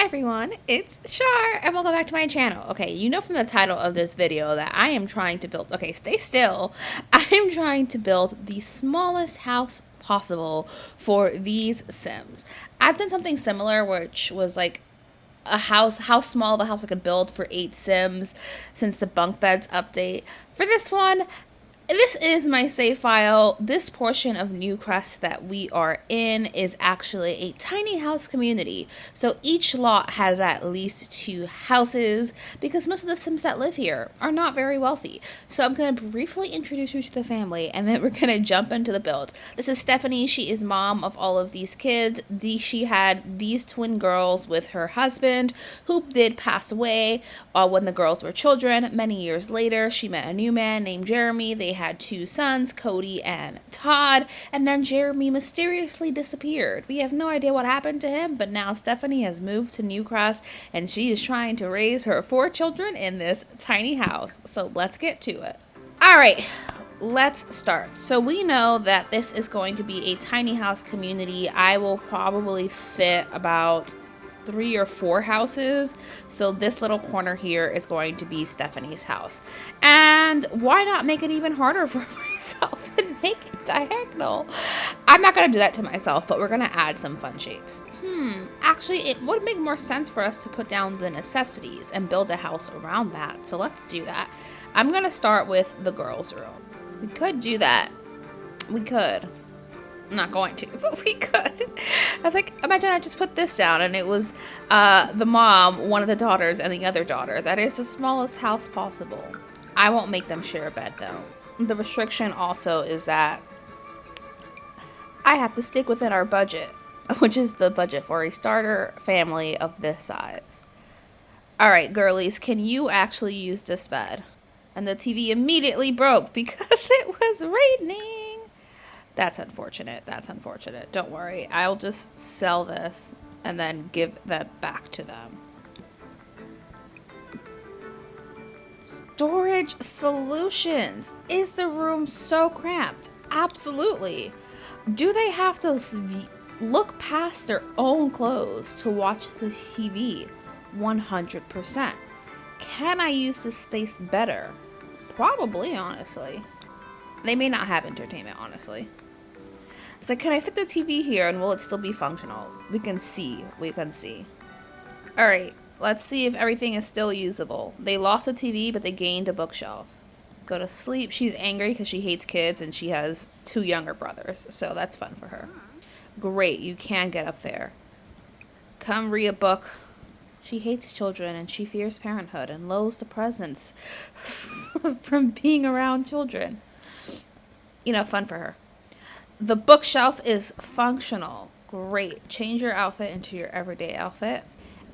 everyone, it's Shar and welcome back to my channel. Okay, you know from the title of this video that I am trying to build, okay, stay still. I am trying to build the smallest house possible for these Sims. I've done something similar, which was like a house, how small of a house I could build for 8 Sims since the bunk beds update. For this one, this is my save file. This portion of Newcrest that we are in is actually a tiny house community. So each lot has at least 2 houses because most of the Sims that live here are not very wealthy. So I'm going to briefly introduce you to the family and then we're going to jump into the build. This is Stephanie. She is mom of all of these kids. She had these twin girls with her husband who did pass away when the girls were children. Many years later, she met a new man named Jeremy. They had 2 sons, Cody and Todd, and then Jeremy mysteriously disappeared. We have no idea what happened to him, but now Stephanie has moved to Newcrest and she is trying to raise her 4 children in this tiny house. So let's get to it. All right, let's start. So we know that this is going to be a tiny house community. I will probably fit about 3 or 4 houses. So this little corner here is going to be Stephanie's house. And why not make it even harder for myself and make it diagonal? I'm not going to do that to myself, but we're going to add some fun shapes. Actually, it would make more sense for us to put down the necessities and build a house around that. So let's do that. I'm going to start with the girls' room. We could do that. We could. I'm not going to, but we could. I was like, imagine I just put this down and it was the mom, one of the daughters, and the other daughter. That is the smallest house possible. I won't make them share a bed though. The restriction also is that I have to stick within our budget, which is the budget for a starter family of this size. All right, girlies, can you actually use this bed? And the TV immediately broke because it was raining. That's unfortunate. That's unfortunate. Don't worry. I'll just sell this and then give that back to them. Storage solutions. Is the room so cramped? Absolutely. Do they have to look past their own clothes to watch the TV? 100%. Can I use this space better? Probably, honestly. They may not have entertainment, honestly. It's like, can I fit the TV here and will it still be functional? We can see. We can see. All right, let's see if everything is still usable. They lost a TV, but they gained a bookshelf. Go to sleep. She's angry because she hates kids and she has 2 younger brothers. So that's fun for her. Great, you can get up there. Come read a book. She hates children and she fears parenthood and loathes the presence from being around children. You know, fun for her. The bookshelf is functional. Great. Change your outfit into your everyday outfit.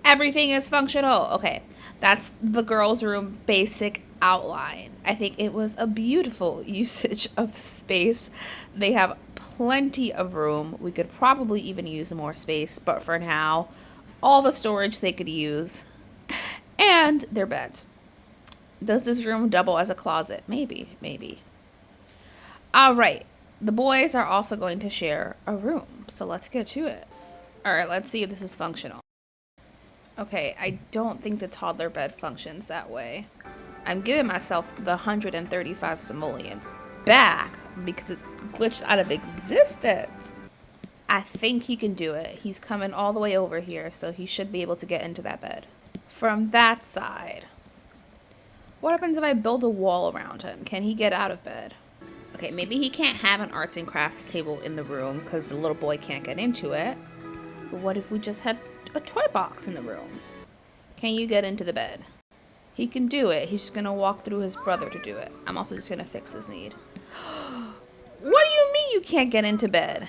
Everything is functional. Okay, that's the girls' room basic outline. I think it was a beautiful usage of space. They have plenty of room. We could probably even use more space, but for now, all the storage they could use. And their beds. Does this room double as a closet? Maybe, maybe. All right. The boys are also going to share a room, so let's get to it. All right, let's see if this is functional. Okay, I don't think the toddler bed functions that way. I'm giving myself the 135 simoleons back because it glitched out of existence. I think he can do it. He's coming all the way over here, so he should be able to get into that bed. From that side, what happens if I build a wall around him? Can he get out of bed? Okay, maybe he can't have an arts and crafts table in the room because the little boy can't get into it. But what if we just had a toy box in the room? Can you get into the bed? He can do it. He's just going to walk through his brother to do it. I'm also just going to fix his need. What do you mean you can't get into bed?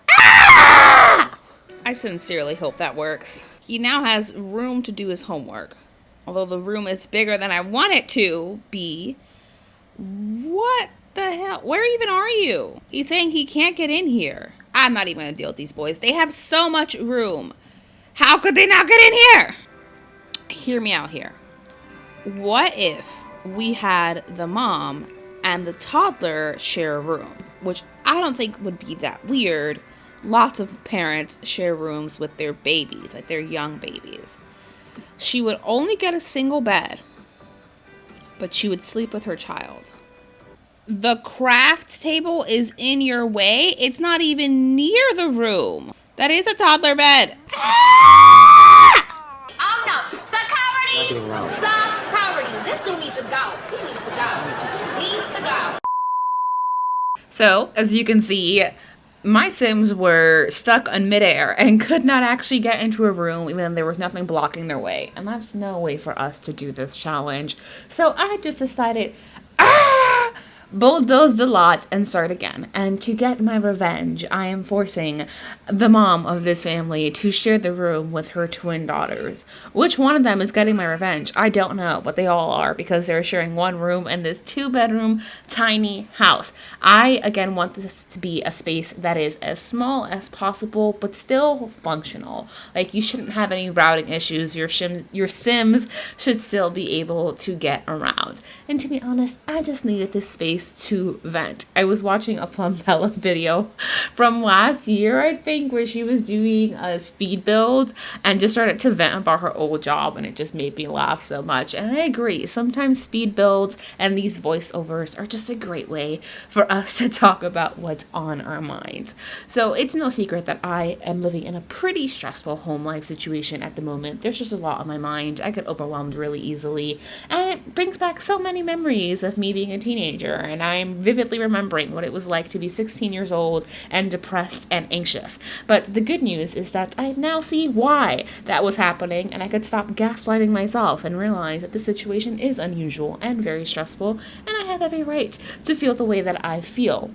Ah! I sincerely hope that works. He now has room to do his homework. Although the room is bigger than I want it to be. What the hell? Where even are you? He's saying he can't get in here. I'm not even gonna deal with these boys. They have so much room. How could they not get in here? Hear me out here. What if we had the mom and the toddler share a room? Which I don't think would be that weird. lots of parents share rooms with their babies, like their young babies. She would only get a single bed, but she would sleep with her child. The craft table is in your way. It's not even near the room. That is a toddler bed. Oh no! Security! Security! This dude needs to go. He needs to go. He needs to go. So, as you can see, my Sims were stuck in midair and could not actually get into a room even though there was nothing blocking their way. And that's no way for us to do this challenge. So I just decided, bulldoze the lot and start again. And to get my revenge, I am forcing the mom of this family to share the room with her twin daughters. Which one of them is getting my revenge? I don't know, but they all are because they're sharing one room in this 2-bedroom tiny house. I, again, want this to be a space that is as small as possible, but still functional. Like, you shouldn't have any routing issues. Your Sims should still be able to get around. And to be honest, I just needed this space to vent. I was watching a Plumbella video from last year, I think, where she was doing a speed build and just started to vent about her old job, and it just made me laugh so much. And I agree, sometimes speed builds and these voiceovers are just a great way for us to talk about what's on our minds. So it's no secret that I am living in a pretty stressful home life situation at the moment. There's just a lot on my mind. I get overwhelmed really easily, and it brings back so many memories of me being a teenager, and I'm vividly remembering what it was like to be 16 years old and depressed and anxious. But the good news is that I now see why that was happening, and I could stop gaslighting myself and realize that the situation is unusual and very stressful, and I have every right to feel the way that I feel.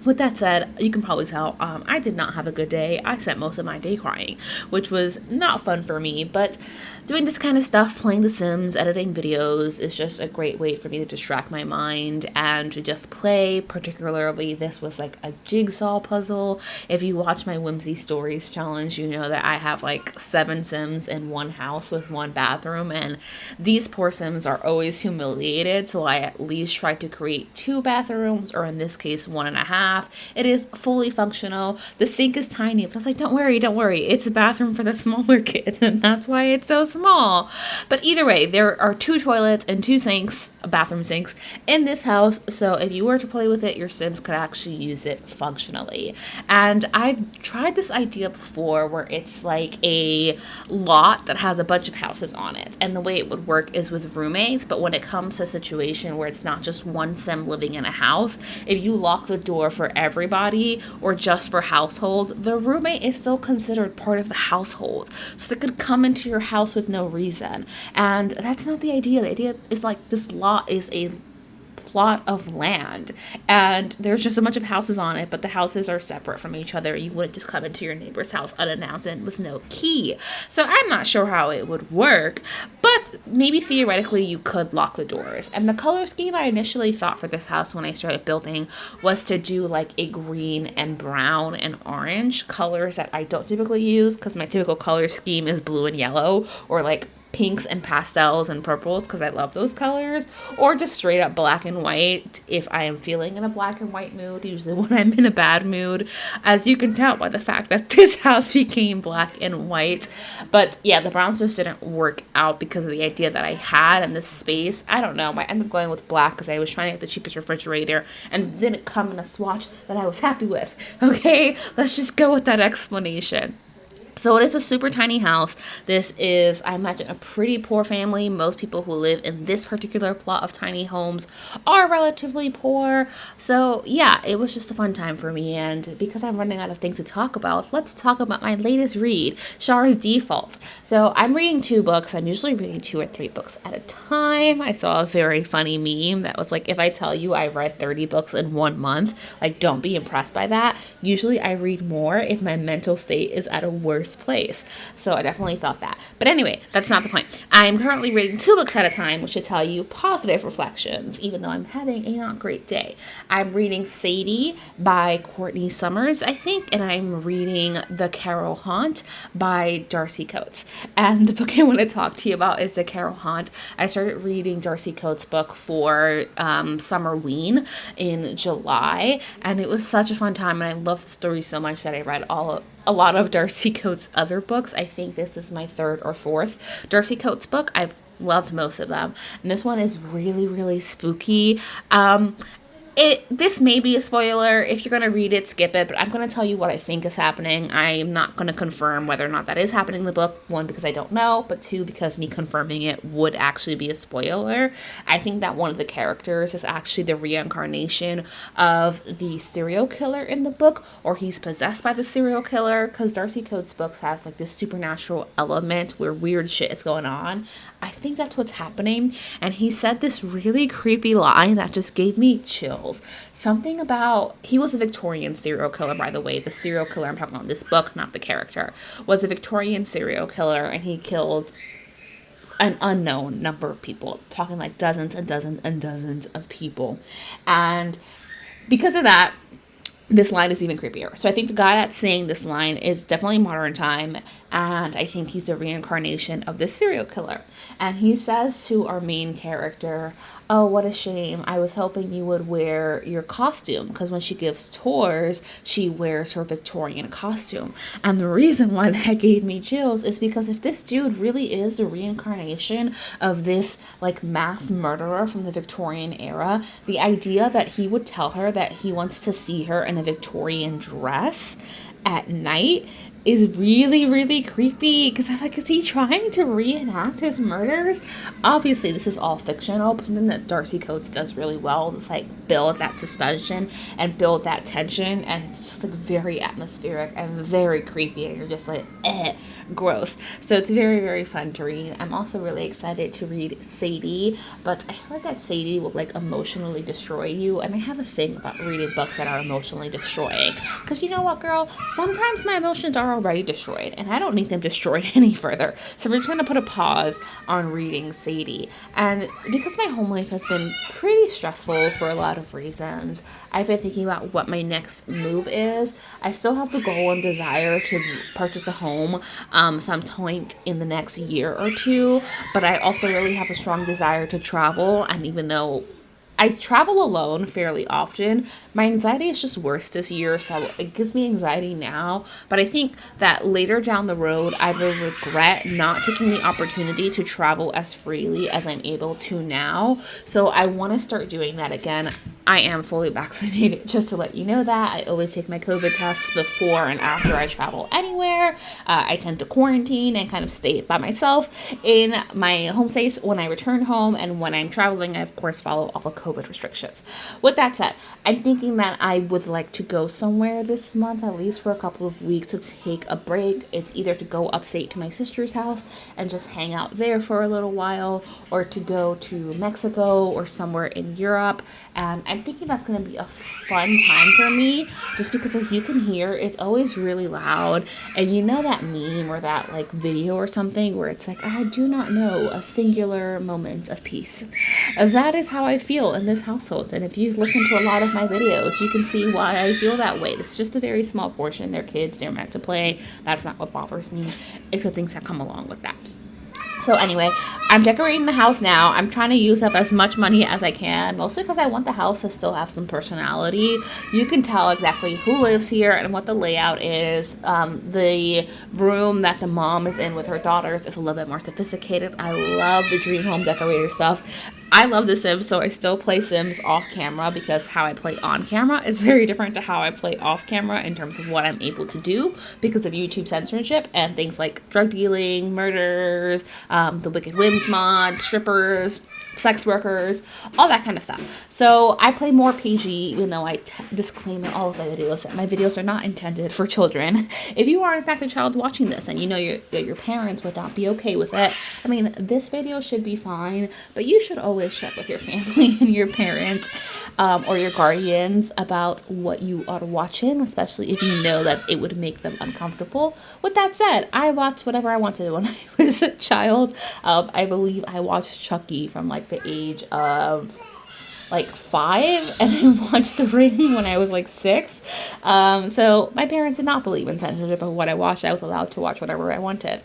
With that said, you can probably tell I did not have a good day. I spent most of my day crying, which was not fun for me, but doing this kind of stuff, playing The Sims, editing videos, is just a great way for me to distract my mind and to just play. Particularly, this was like a jigsaw puzzle. If you watch my Whimsy Stories challenge, you know that I have like 7 Sims in one house with 1 bathroom, and these poor Sims are always humiliated, so I at least try to create 2 bathrooms, or in this case, 1.5. It is fully functional. The sink is tiny, but I was like, don't worry. It's a bathroom for the smaller kid, and that's why it's so small. But either way, there are 2 toilets and 2 sinks, bathroom sinks, in this house, so if you were to play with it, your Sims could actually use it functionally. And I've tried this idea before where it's like a lot that has a bunch of houses on it, and the way it would work is with roommates, but when it comes to a situation where it's not just one Sim living in a house, if you lock the door for everybody or just for household, the roommate is still considered part of the household, so they could come into your house with no reason. And that's not the idea. The idea is like this lot is a plot of land, and there's just a bunch of houses on it, but the houses are separate from each other. You wouldn't just come into your neighbor's house unannounced and with no key. So I'm not sure how it would work, but maybe theoretically you could lock the doors. And the color scheme I initially thought for this house when I started building was to do like a green and brown and orange colors that I don't typically use, because my typical color scheme is blue and yellow, or like pinks and pastels and purples because I love those colors, or just straight up black and white if I am feeling in a black and white mood, usually when I'm in a bad mood, as you can tell by the fact that this house became black and white. But yeah, the browns just didn't work out because of the idea that I had in this space. I don't know, I ended up going with black because I was trying to get the cheapest refrigerator and it didn't come in a swatch that I was happy with. Okay, let's just go with that explanation. So it is a super tiny house. This is, I imagine, a pretty poor family. Most people who live in this particular plot of tiny homes are relatively poor. So yeah, it was just a fun time for me. And because I'm running out of things to talk about, let's talk about my latest read, Shar's Default. So I'm reading 2 books. I'm usually reading 2 or 3 books at a time. I saw a very funny meme that was like, if I tell you I read 30 books in 1 month, like, don't be impressed by that. Usually I read more if my mental state is at a worse first place. So I definitely felt that. But anyway, that's not the point. I'm currently reading 2 books at a time, which should tell you positive reflections, even though I'm having a not great day. I'm reading Sadie by Courtney Summers, I think, and I'm reading The Carol Haunt by Darcy Coates. And the book I want to talk to you about is The Carol Haunt. I started reading Darcy Coates' book for Summerween in July, and it was such a fun time, and I loved the story so much that I read a lot of Darcy Coates' other books. I think this is my 3rd or 4th Darcy Coates book. I've loved most of them, and this one is really, really spooky. This may be a spoiler. If you're going to read it, skip it, but I'm going to tell you what I think is happening. I'm not going to confirm whether or not that is happening in the book. 1, because I don't know, but 2, because me confirming it would actually be a spoiler. I think that one of the characters is actually the reincarnation of the serial killer in the book, or he's possessed by the serial killer, because Darcy Coates' books have like this supernatural element where weird shit is going on. I think that's what's happening, and he said this really creepy line that just gave me chills. Something about, he was a Victorian serial killer, by the way. The serial killer I'm talking about in this book, not the character, was a Victorian serial killer, and he killed an unknown number of people, talking like dozens and dozens and dozens of people. And because of that, this line is even creepier. So I think the guy that's saying this line is definitely modern time, and I think he's a reincarnation of this serial killer. And he says to our main character, "Oh, what a shame. I was hoping you would wear your costume," because when she gives tours, she wears her Victorian costume. And the reason why that gave me chills is because if this dude really is a reincarnation of this like mass murderer from the Victorian era, the idea that he would tell her that he wants to see her in a Victorian dress at night is really, really creepy, because I'm like, is he trying to reenact his murders? Obviously, this is all fictional, but something that Darcy Coates does really well is like build that suspension and build that tension, and it's just like very atmospheric and very creepy, and you're just like, gross. So it's very, very fun to read. I'm also really excited to read Sadie, but I heard that Sadie will like emotionally destroy you, and I have a thing about reading books that are emotionally destroying, because you know what, girl? Sometimes my emotions are already destroyed, and I don't need them destroyed any further. So we're just going to put a pause on reading Sadie. And because my home life has been pretty stressful for a lot of reasons, I've been thinking about what my next move is. I still have the goal and desire to purchase a home some point in the next year or 2, but I also really have a strong desire to travel. And even though I travel alone fairly often, my anxiety is just worse this year, so it gives me anxiety now. But I think that later down the road, I will regret not taking the opportunity to travel as freely as I'm able to now. So I want to start doing that again. I am fully vaccinated, just to let you know that. I always take my COVID tests before and after I travel anywhere. I tend to quarantine and kind of stay by myself in my home space when I return home, and when I'm traveling, I of course follow all the COVID restrictions. With that said, I'm thinking that I would like to go somewhere this month, at least for a couple of weeks, to take a break. It's either to go upstate to my sister's house and just hang out there for a little while, or to go to Mexico or somewhere in Europe. And I'm thinking that's going to be a fun time for me, just because as you can hear, it's always really loud. And you know that meme or that like video or something where it's like, I do not know a singular moment of peace. That is how I feel in this household. And if you've listened to a lot of my videos, you can see why I feel that way. It's just a very small portion. They're kids, they're meant to play. That's not what bothers me. It's the things that come along with that. So anyway, I'm decorating the house now. I'm trying to use up as much money as I can, mostly because I want the house to still have some personality. You can tell exactly who lives here and what the layout is. The room that the mom is in with her daughters is a little bit more sophisticated. I love the Dream Home Decorator stuff. I love The Sims, so I still play Sims off camera, because how I play on camera is very different to how I play off camera in terms of what I'm able to do because of YouTube censorship and things like drug dealing, murders, the Wicked Whims mod, strippers, sex workers, all that kind of stuff. So I play more PG, even though I disclaim in all of my videos that my videos are not intended for children. If you are in fact a child watching this and you know your parents would not be okay with it, I mean, this video should be fine, but you should always check with your family and your parents or your guardians about what you are watching, especially if you know that it would make them uncomfortable. With that said, I watched whatever I wanted when I was a child. I believe I watched Chucky from like the age of like 5, and I watched The Ring when I was like 6. So my parents did not believe in censorship of what I watched. I was allowed to watch whatever I wanted.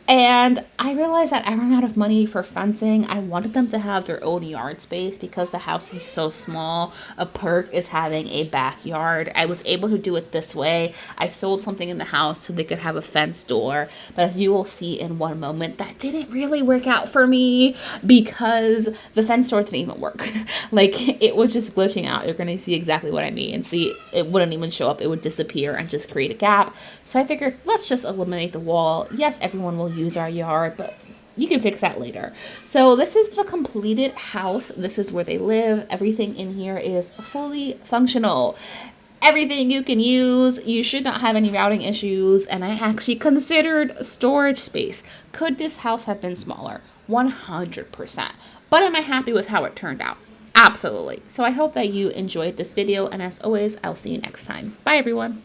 And I realized that I ran out of money for fencing. I wanted them to have their own yard space because the house is so small. A perk is having a backyard. I was able to do it this way. I sold something in the house so they could have a fence door. But as you will see in one moment, that didn't really work out for me because the fence door didn't even work. Like, it was just glitching out. You're going to see exactly what I mean. See, it wouldn't even show up. It would disappear and just create a gap. So I figured, let's just eliminate the wall. Yes, everyone will use our yard, but you can fix that later. So this is the completed house. This is where they live. Everything in here is fully functional. Everything you can use. You should not have any routing issues. And I actually considered storage space. Could this house have been smaller? 100%. But am I happy with how it turned out? Absolutely. So I hope that you enjoyed this video. And as always, I'll see you next time. Bye, everyone.